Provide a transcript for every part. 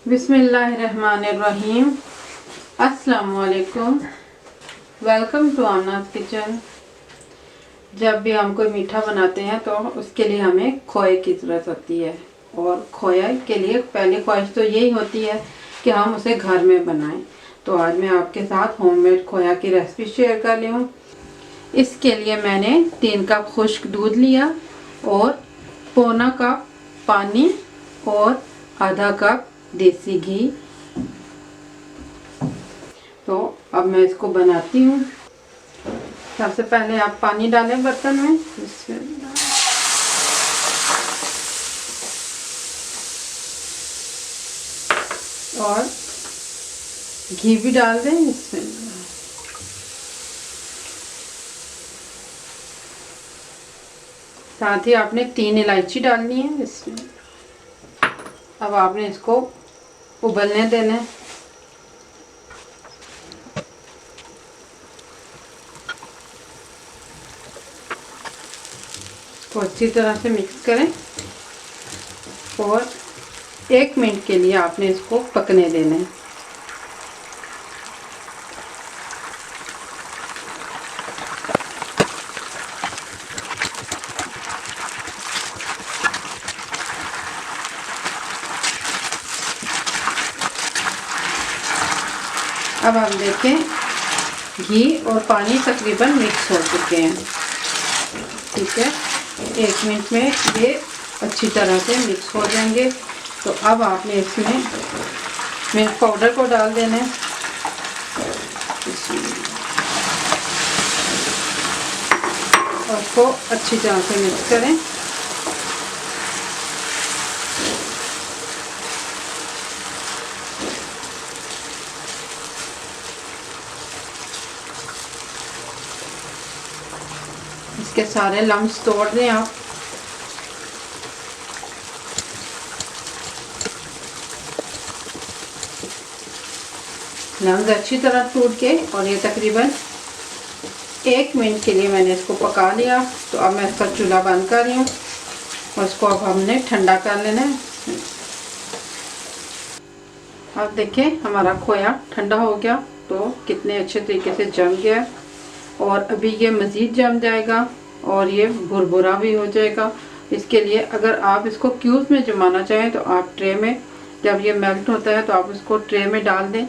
बिस्मिल्लाहिर्रहमानिर्रहीम। अस्सलाम वालेकुम। Welcome to Anaaz kitchen. जब भी हम कोई मीठा बनाते हैं तो उसके लिए हमें खोए की ज़रूरत होती है, और खोए के लिए पहली ख्वाहिश तो यही होती है कि हम उसे घर में बनाएं। तो आज मैं आपके साथ होममेड खोया की रेसिपी शेयर कर रही हूँ। इसके लिए मैंने 3 कप खुश्क दूध लिया और पौना कप पानी और आधा कप देसी घी। तो अब मैं इसको बनाती हूँ। सबसे पहले आप पानी डालें बर्तन में, और घी भी डाल दें इसमें। साथ ही आपने 3 इलायची डालनी है इसमें। अब आपने इसको उबलने देना है। इसको अच्छी तरह से मिक्स करें और 1 मिनट के लिए आपने इसको पकने देना है। अब हम देखें घी और पानी तकरीबन मिक्स हो चुके हैं। ठीक है, 1 मिनट में ये अच्छी तरह से मिक्स हो जाएंगे। तो अब आपने इसमें मिल्क पाउडर को डाल देना है। और इसको अच्छी तरह से मिक्स करें। इसके सारे लम्स तोड़ दें आप। लम्स अच्छी तरह टूट के, और ये तकरीबन 1 मिनट के लिए मैंने इसको पका लिया। तो अब मैं इसका चूल्हा बंद कर रही हूँ और इसको अब हमने ठंडा कर लेना है। अब देखें हमारा खोया ठंडा हो गया तो कितने अच्छे तरीके से जम गया, और अभी ये मज़ीद जम जाएगा और ये भुरभुरा भी हो जाएगा। इसके लिए अगर आप इसको क्यूब्स में जमाना चाहें तो आप ट्रे में, जब ये मेल्ट होता है तो आप इसको ट्रे में डाल दें।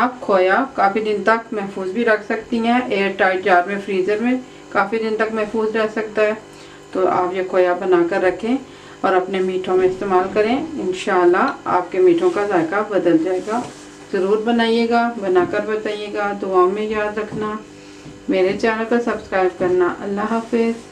आप खोया काफ़ी दिन तक महफूज भी रख सकती हैं, एयर टाइट जार में, फ्रीज़र में काफ़ी दिन तक महफूज रह सकता है। तो आप ये खोया बना कर रखें और अपने मीठों में इस्तेमाल करें। इंशाल्लाह आपके मीठों का जायका बदल जाएगा। ज़रूर बनाइएगा, बनाकर बताइएगा। दुआओं में याद रखना। मेरे चैनल को सब्सक्राइब करना। अल्लाह हाफिज़।